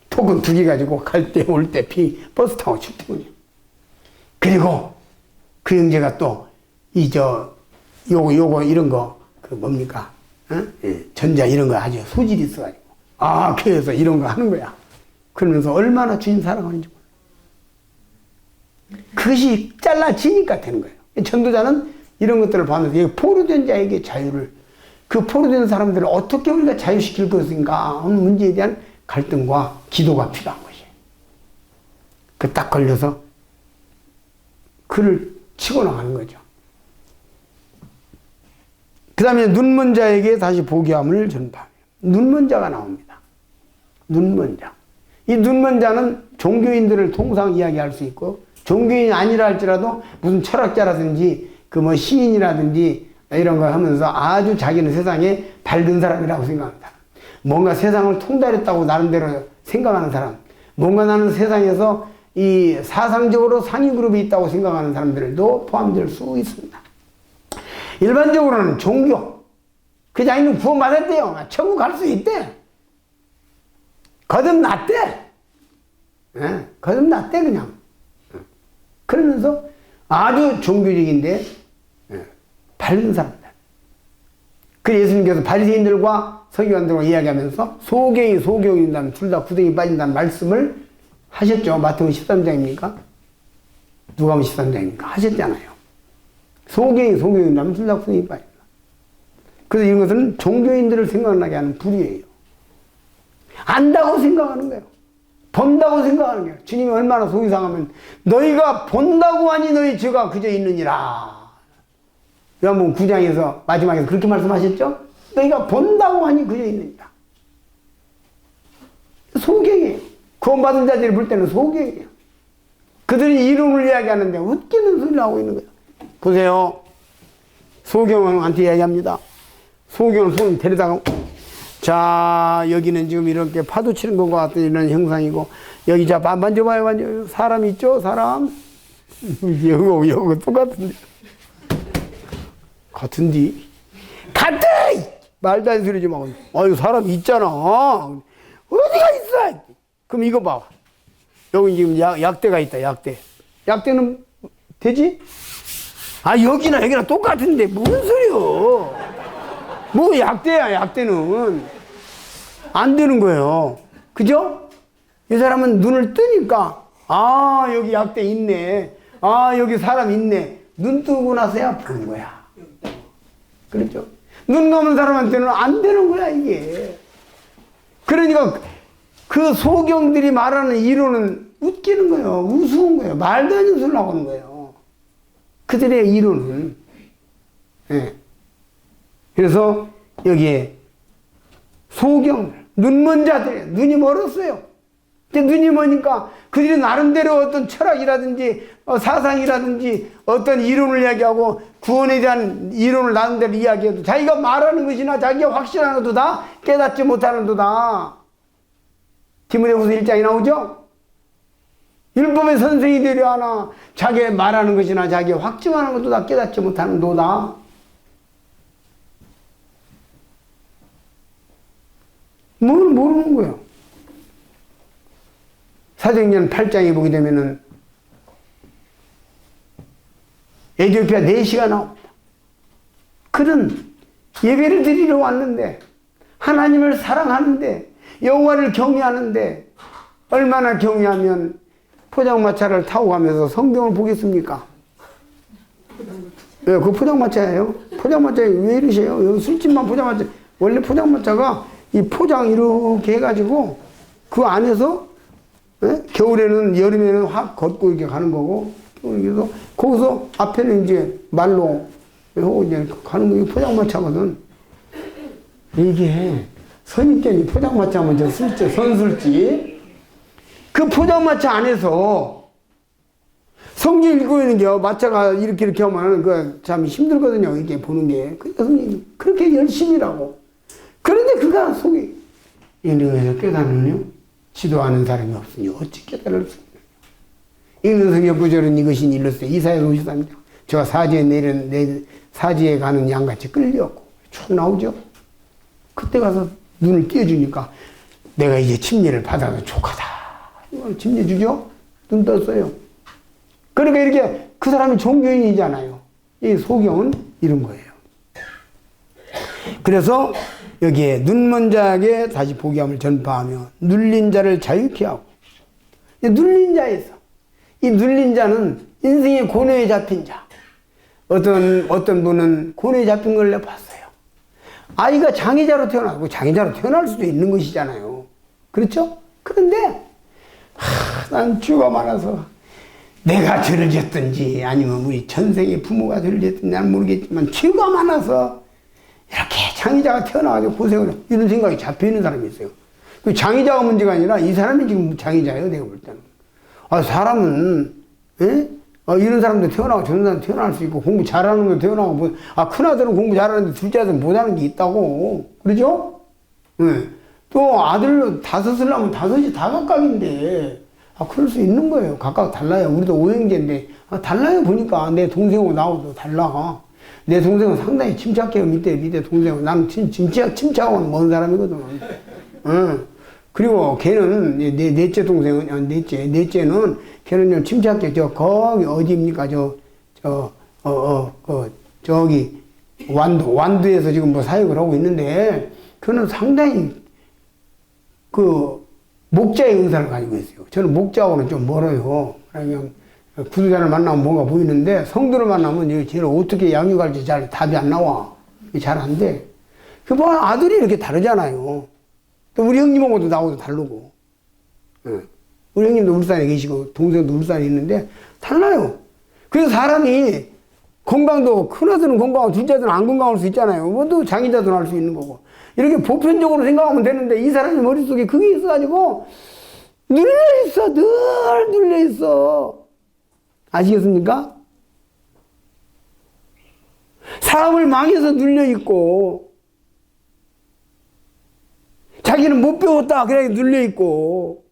토큰 2개 가지고 갈 때, 올 때, 버스 타고 출퇴근이에요. 그리고 그 형제가 또, 요거, 이런 거, 뭡니까? 전자 이런 거 아주 소질이 있어가지고. 그래서 이런 거 하는 거야. 그러면서 얼마나 주님 사랑하는지 몰라. 그것이 잘라지니까 되는 거예요. 전도자는 이런 것들을 보면서 포로된 자에게 자유를, 그 포로된 사람들을 어떻게 우리가 자유시킬 것인가 하는 문제에 대한 갈등과 기도가 필요한 것이에요. 그 딱 걸려서 그를 치고 나가는 거죠. 그 다음에 눈먼 자에게 다시 보기함을 전파해요. 눈먼 자가 나옵니다. 눈먼 자. 이 눈먼 자는 종교인들을 통상 이야기할 수 있고 종교인이 아니라 할지라도 무슨 철학자라든지 시인이라든지 이런 거 하면서 아주 자기는 세상에 밝은 사람이라고 생각합니다. 뭔가 세상을 통달했다고 나름대로 생각하는 사람, 뭔가 나는 세상에서 이 사상적으로 상위 그룹이 있다고 생각하는 사람들도 포함될 수 있습니다. 일반적으로는 종교, 그 자기는 구원받았대요. 천국 갈 수 있대. 거듭났대. 거듭났대 그냥. 그러면서 아주 종교적인데 밝은 사람들. 그래서 예수님께서 바리새인들과 서기관들과 이야기하면서 소경이다면 둘 다 구덩이 빠진다는 말씀을 하셨죠. 마태복음 13장입니까? 누가복음 13장입니까? 하셨잖아요. 소경이다면 둘 다 구덩이 빠진다. 그래서 이런 것은 종교인들을 생각나게 하는 불이에요. 안다고 생각하는 거예요. 본다고 생각하는 거예요. 주님이 얼마나 속이 상하면 너희가 본다고 하니 너희 죄가 그저 있느니라. 요한복음 9장에서 마지막에 그렇게 말씀하셨죠? 너희가 본다고 하니 그저 있느니라. 소경이에요. 구원받은 자들이 볼 때는 소경이에요. 그들이 이론을 이야기하는데 웃기는 소리를 하고 있는 거예요. 보세요. 소경한테 이야기합니다. 소경은 손 데려다가 자 여기는 지금 이렇게 파도 치는 것과 같은 이런 형상이고 여기 자 만져봐요. 만져요. 사람 있죠? 사람 여기 똑같은데 같아 말도 안 되는 소리 좀 하고 아유 사람 있잖아 어디가 있어. 그럼 이거 봐. 여기 지금 약대가 있다. 약대는 되지? 아 여기나 똑같은데 무슨 소리요. 뭐 약대야. 약대는 안 되는 거예요. 그죠? 이 사람은 눈을 뜨니까 아 여기 약대 있네. 아 여기 사람 있네. 눈 뜨고 나서야 보는 거야. 그렇죠? 눈 감은 사람한테는 안 되는 거야 이게. 그러니까 그 소경들이 말하는 이론은 웃기는 거예요. 우스운 거예요. 말도 안 되는 소리를 하고 있는 거예요. 그들의 이론은. 예. 그래서 여기에 소경, 눈먼 자들, 눈이 멀었어요. 근데 눈이 머니까 그들이 나름대로 어떤 철학이라든지 사상이라든지 어떤 이론을 이야기하고 구원에 대한 이론을 나름대로 이야기해도 자기가 말하는 것이나 자기가 확신하는 것도 다 깨닫지 못하는 도다. 디모데후서 1장에 나오죠? 율법의 선생이 되려 하나 자기의 말하는 것이나 자기의 확증하는 것도 다 깨닫지 못하는 도다. 뭘 모르는 거예요. 사도행전 8장에 보게 되면은 에티오피아 4시가 나옵니다. 그는 예배를 드리러 왔는데 하나님을 사랑하는데 여호와를 경외하는데 얼마나 경외하면 포장마차를 타고 가면서 성경을 보겠습니까? 예, 그 포장마차예요. 포장마차에 왜 이러세요? 여기 술집만 포장마차. 원래 포장마차가 이 포장 이렇게 해가지고 그 안에서 예? 겨울에는 여름에는 확 걷고 이렇게 가는 거고 그래서 거기서 앞에는 이제 말로 하고 이제 가는 거. 이게 포장마차거든. 이게 선입견이 포장마차 하면 저 술집, 선술집. 그 포장마차 안에서 성경 읽고 있는 게 마차가 이렇게 하면 그 참 힘들거든요. 이렇게 보는 게. 그렇게 열심히라고. 그런데 그가 속이 이러면서 깨달으며 지도하는 사람이 없으니 어찌 깨달을 수 있느냐. 읽는 성경 구절은 이것이 일렀어요. 이사야서 53장. 저가 사지에 가는 양같이 끌려고 쭉 나오죠. 그때 가서 눈을 띄워주니까 내가 이제 침례를 받아서 족하다. 이걸 침례 주죠? 눈 떴어요. 그러니까 이렇게 그 사람이 종교인이잖아요. 이 소경은 이런 거예요. 그래서 여기에 눈먼 자에게 다시 복음을 전파하며 눌린 자를 자유케 하고 눌린 자에서 이 눌린 자는 인생의 고뇌에 잡힌 자. 어떤 분은 고뇌에 잡힌 걸 내가 봤어요. 아이가 장애자로 태어나고 장애자로 태어날 수도 있는 것이잖아요. 그렇죠? 그런데 난 죄가 많아서 내가 죄를 졌든지 아니면 우리 전생의 부모가 죄를 졌든지 난 모르겠지만 죄가 많아서 이렇게 장애자가 태어나가지고 고생을 해. 이런 생각이 잡혀있는 사람이 있어요. 그 장애자가 문제가 아니라 이 사람이 지금 장애자예요. 내가 볼 때는. 사람은 이런 사람도 태어나고 저런 사람도 태어날 수 있고 공부 잘하는 거 태어나고 큰아들은 공부 잘하는데 둘째 아들은 못하는 게 있다고. 그러죠? 또 아들 5을 낳으면 5이 다 각각인데 그럴 수 있는 거예요. 각각 달라요. 우리도 오형제인데 달라요. 보니까 내 동생하고 나하고도 달라. 내 동생은 상당히 침착해요. 밑에 동생은. 나는 침착하고는 먼 사람이거든. 그리고 걔는 넷째 동생은 넷째는 걔는 좀 침착해. 거기 어디입니까? 저기 완도에서 지금 뭐 사역을 하고 있는데 그는 상당히 목자의 은사를 가지고 있어요. 저는 목자하고는 좀 멀어요. 그냥 구두자를 만나면 뭔가 보이는데 성도를 만나면 쟤를 어떻게 양육할지 잘 답이 안 나와. 잘 안 돼. 아들이 이렇게 다르잖아요. 또 우리 형님하고도 나하고도 다르고. 우리 형님도 울산에 계시고 동생도 울산에 있는데 달라요. 그래서 사람이 건강도 큰아들은 건강하고 둘째아들은 안 건강할 수 있잖아요. 뭐또 장애자도 할 수 있는 거고. 이렇게 보편적으로 생각하면 되는데 이 사람이 머릿속에 그게 있어가지고 눌려있어. 늘 눌려있어. 아시겠습니까? 사업을 망해서 눌려있고 자기는 못 배웠다 그래 눌려있고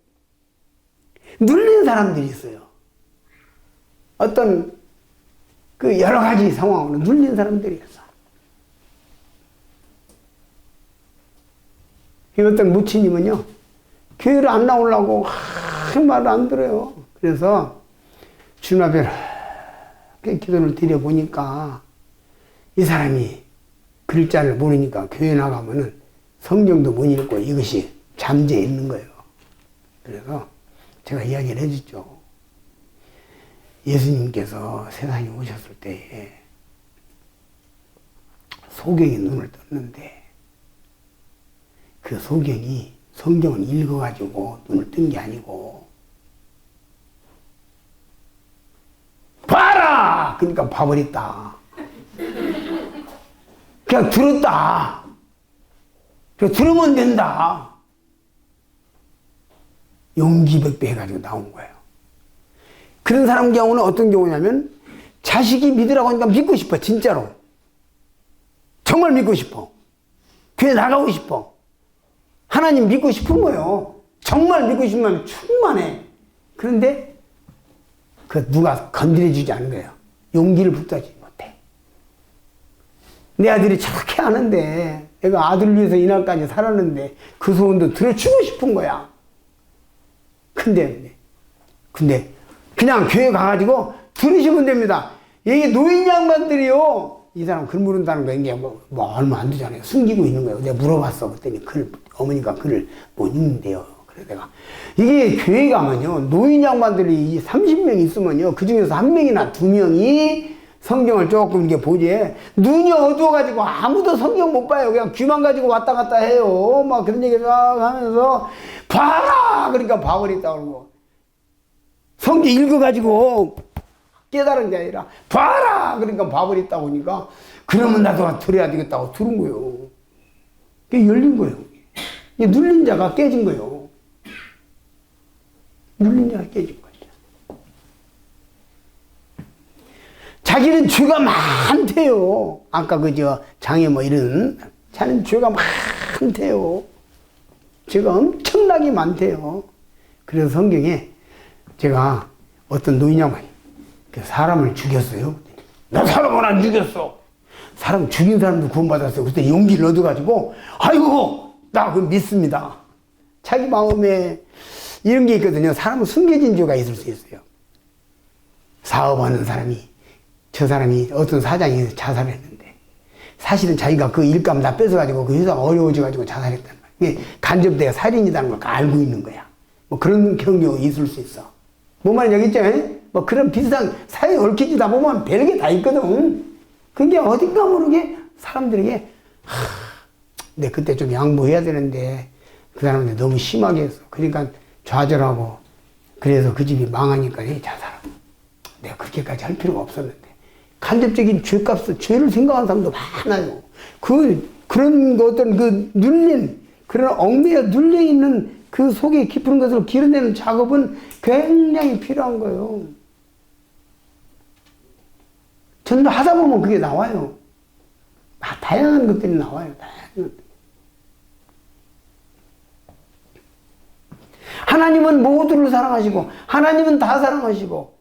눌린 사람들이 있어요. 어떤 그 여러 가지 상황으로 눌린 사람들이 있어. 어떤 무치님은요 교회를 안 나오려고 말을 안 들어요. 그래서 주님 앞에 이렇게 기도를 드려보니까 이 사람이 글자를 모르니까 교회 나가면은 성경도 못 읽고 이것이 잠재해 있는 거예요. 그래서 제가 이야기를 해줬죠. 예수님께서 세상에 오셨을 때에 소경이 눈을 떴는데 그 소경이 성경을 읽어가지고 눈을 뜬 게 아니고 봐라! 그러니까 봐버렸다. 그냥 들었다. 그냥 들으면 된다. 용기백배 해가지고 나온 거예요. 그런 사람 경우는 어떤 경우냐면 자식이 믿으라고 하니까 믿고 싶어. 진짜로. 정말 믿고 싶어. 교회 나가고 싶어. 하나님 믿고 싶은 거예요. 정말 믿고 싶으면 충만해. 그런데 그 누가 건드려주지 않은 거예요. 용기를 붙잡지 못해. 내 아들이 저렇게 하는데 내가 아들 위해서 이날까지 살았는데 그 소원도 들어주고 싶은 거야. 근데 그냥 교회 가가지고 들으시면 됩니다. 이게 노인 양반들이요. 이 사람 글 모른다는 거 이게 뭐 얼마 안 되잖아요. 숨기고 있는 거예요. 내가 물어봤어. 그랬더니 어머니가 글을 못 읽는데요. 그래서 내가 이게 교회 가면요. 노인 양반들이 30명 있으면요. 그 중에서 한 명이나 두 명이 성경을 조금 이렇게 보지. 눈이 어두워가지고 아무도 성경 못 봐요. 그냥 귀만 가지고 왔다 갔다 해요. 막 그런 얘기를 하면서 봐라! 그러니까 봐버렸다 그러고. 성경 읽어가지고 깨달은 게 아니라 봐라! 그러니까 봐버렸다고 하니까 그러면 나도 들어야 되겠다고 들은 거예요. 그게 열린 거예요. 눌린 자가 깨진 거예요. 눌린 자가 깨진 거죠. 자기는 죄가 많대요. 아까 장애 뭐 이런 자는 죄가 많대요. 죄가 엄청나게 많대요. 그래서 성경에 제가 어떤 노인 양반이 사람을 죽였어요. 나 사람을 안 죽였어. 사람 죽인 사람도 구원받았어요. 그때 용기를 얻어가지고 아이고 나 그거 믿습니다. 자기 마음에 이런 게 있거든요. 사람은 숨겨진 죄가 있을 수 있어요. 사업하는 사람이 저 사람이 어떤 사장이 자살했는데 사실은 자기가 그 일감 다 뺏어가지고 그 회사가 어려워져가지고 자살했단 말이야. 간접대가 살인이라는 걸 알고 있는 거야. 뭐 그런 경우가 있을 수 있어. 뭐 말인지 알겠죠? 뭐 그런 비슷한 사회에 얽히지다 보면 별게 다 있거든. 그게 어딘가 모르게 사람들에게 근데 그때 좀 양보해야 되는데 그 사람한테 너무 심하게 했어. 그러니까 좌절하고 그래서 그 집이 망하니까 자살하고. 내가 그렇게까지 할 필요가 없었는데 간접적인 죄값을 죄를 생각하는 사람도 많아요. 그런 어떤 눌린 그런 얽매여 눌려 있는 그 속에 깊은 것을 기르내는 작업은 굉장히 필요한 거예요. 전도 하다 보면 그게 나와요. 다양한 것들이 나와요. 다양한 것들. 하나님은 모두를 사랑하시고 하나님은 다 사랑하시고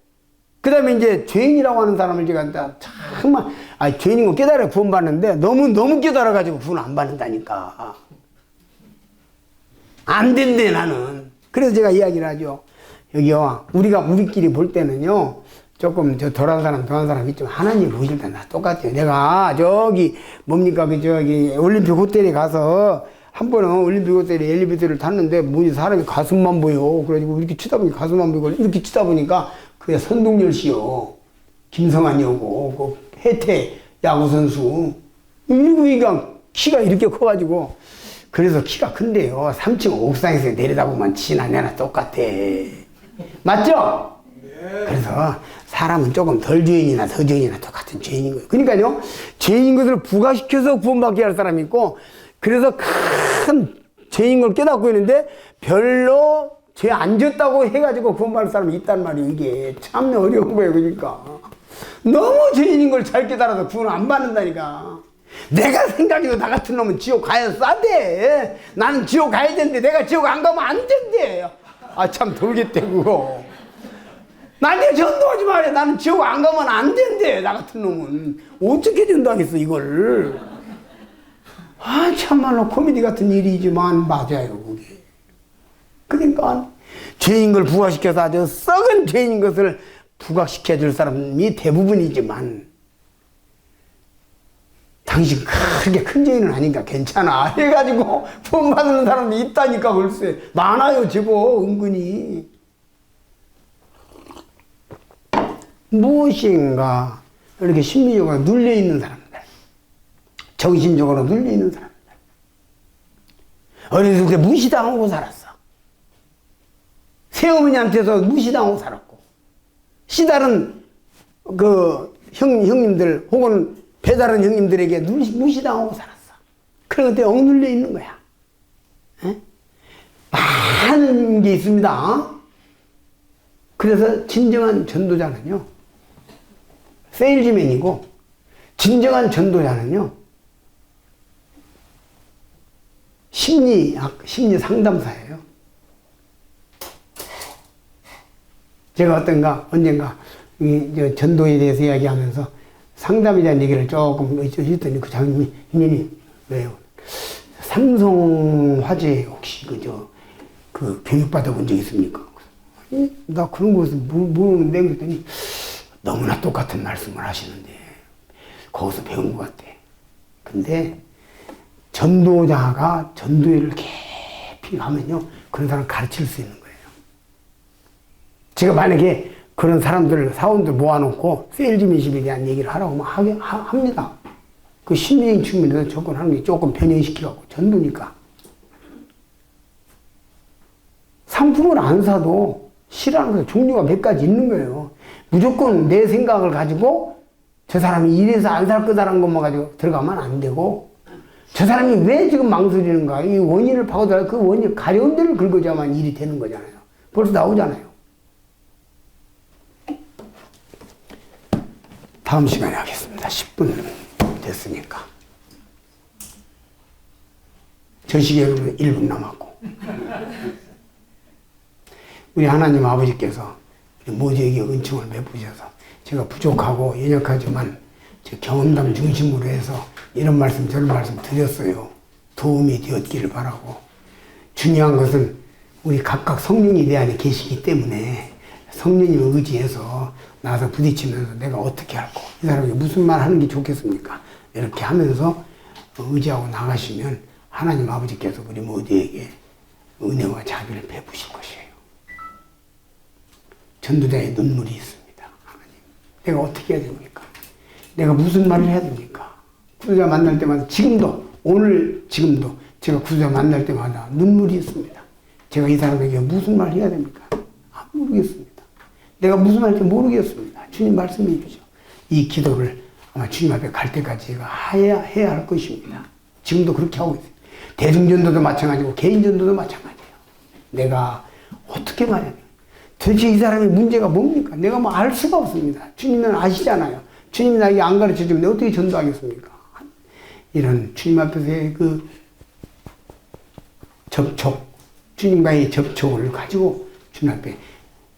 그 다음에 이제 죄인이라고 하는 사람을 제가 정말 죄인인 거 깨달아 구원받는데 너무 깨달아가지고 구원 안 받는다니까. 안 된대 나는. 그래서 제가 이야기를 하죠. 여기요 우리가 우리끼리 볼 때는요 조금 덜한 사람 있지만 하나님 보실 때는 다 똑같아요. 내가 뭡니까 올림픽 호텔에 가서 한 번은 올림픽 호텔에 엘리베이터를 탔는데 사람이 가슴만 보여. 그래가지고 이렇게 치다 보니까 가슴만 보이고 이렇게 치다 보니까 그게 선동열 씨요. 김성환이 오고 그 해태 야구선수 일구이가 키가 이렇게 커가지고 그래서 키가 큰데요. 3층 옥상에서 내려다보면 지나 내나 똑같아. 맞죠? 그래서 사람은 조금 덜 죄인이나 더 죄인이나 똑같은 죄인인 거예요. 그러니까요, 죄인인 것을 부각시켜서 구원받게 할 사람이 있고, 그래서 큰 죄인 걸 깨닫고 있는데 별로 죄 안 졌다고 해가지고 구원받을 사람이 있단 말이에요. 이게 참 어려운 거예요. 그러니까 너무 죄인인 걸 잘 깨달아서 구원 안 받는다니까. 내가 생각해도 나 같은 놈은 지옥 가야 싸대. 나는 지옥 가야 되는데 내가 지옥 안 가면 안 된대. 아 참 돌겠대 그거. 나한테 전도하지 말래. 나는 지옥 안 가면 안 된대. 나 같은 놈은 어떻게 전도하겠어 이걸. 아 참말로 코미디 같은 일이지만 맞아요 그게. 그러니까 죄인 걸 부각시켜서 아주 썩은 죄인인 것을 부각시켜 줄 사람이 대부분이지만, 당신 그렇게 큰 죄인은 아닌가 괜찮아 해가지고 구원받는 사람이 있다니까. 글쎄 많아요 제법 은근히. 무엇인가 이렇게 심리적으로 눌려있는 사람들, 정신적으로 눌려있는 사람들, 어렸을 때 무시당하고 살았어. 새어머니한테서 무시당하고 살았고, 시다른 그 형님들 혹은 배다른 형님들에게 무시당하고 살았어. 그런 것에 억눌려 있는 거야. 에? 많은 게 있습니다. 그래서 진정한 전도자는요, 세일즈맨이고, 진정한 전도자는요, 심리 상담사예요. 제가 언젠가 이 전도에 대해서 이야기하면서 상담에 대한 얘기를 조금 했더니 그 장님이, 형님이 왜요? 삼성화재 혹시 그 교육받아 본 적 있습니까? 나 그런 것을 모르는데. 그랬더니 너무나 똑같은 말씀을 하시는데 거기서 배운 것 같아. 근데 전도자가 전도회를 깊이 가면요, 그런 사람 가르칠 수 있는 거예요. 제가 만약에 그런 사람들, 사원들 모아놓고 세일즈맨십에 대한 얘기를 하라고 합니다. 그 심리적인 측면에서 접근하는 게 조금 변형시키고, 전도니까. 상품을 안 사도 싫어하는 것 종류가 몇 가지 있는 거예요. 무조건 내 생각을 가지고 저 사람이 이래서 안 살 거다라는 것만 가지고 들어가면 안 되고, 저 사람이 왜 지금 망설이는가, 이 원인을 파고들어 그 원인 가려운 데를 긁어줘야만 일이 되는 거잖아요. 벌써 나오잖아요. 다음 시간에 하겠습니다. 10분 됐으니까. 저 시계로는 1분 남았고. 우리 하나님 아버지께서 모두에게 은총을 베푸셔서 제가 부족하고 연약하지만 제 경험담 중심으로 해서 이런 말씀 저런 말씀 드렸어요. 도움이 되었기를 바라고. 중요한 것은 우리 각각 성령이 내 안에 계시기 때문에 성령님을 의지해서 나서 부딪히면서 내가 어떻게 할고, 이 사람이 무슨 말 하는 게 좋겠습니까? 이렇게 하면서 의지하고 나가시면 하나님 아버지께서 우리 모두에게 은혜와 자비를 베푸실 것이에요. 전도자의 눈물이 있습니다. 하나님, 내가 어떻게 해야 됩니까? 내가 무슨 말을 해야 됩니까? 구두자 만날 때마다, 지금도 제가 구두자 만날 때마다 눈물이 있습니다. 제가 이 사람에게 무슨 말을 해야 됩니까? 모르겠습니다. 내가 무슨 말인지 모르겠습니다. 주님 말씀해 주죠. 이 기도를 아마 주님 앞에 갈 때까지 제가 해야 할 것입니다. 지금도 그렇게 하고 있어요. 대중전도도 마찬가지고 개인전도도 마찬가지예요. 내가 어떻게 말해야 돼요? 도대체 이 사람의 문제가 뭡니까? 내가 뭐 알 수가 없습니다. 주님은 아시잖아요. 주님이 나에게 안 가르쳐주면 내가 어떻게 전도하겠습니까? 이런 주님 앞에서의 그 주님과의 접촉을 가지고 주님 앞에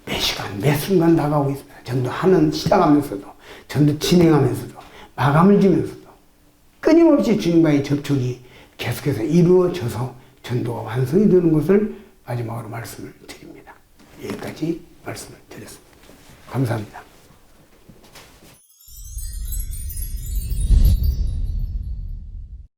매 시간, 매 순간 나가고 있습니다. 시작하면서도, 전도 진행하면서도, 마감을 지면서도 끊임없이 주님과의 접촉이 계속해서 이루어져서 전도가 완성이 되는 것을 마지막으로 말씀을 드립니다. 여기까지 말씀을 드렸습니다. 감사합니다.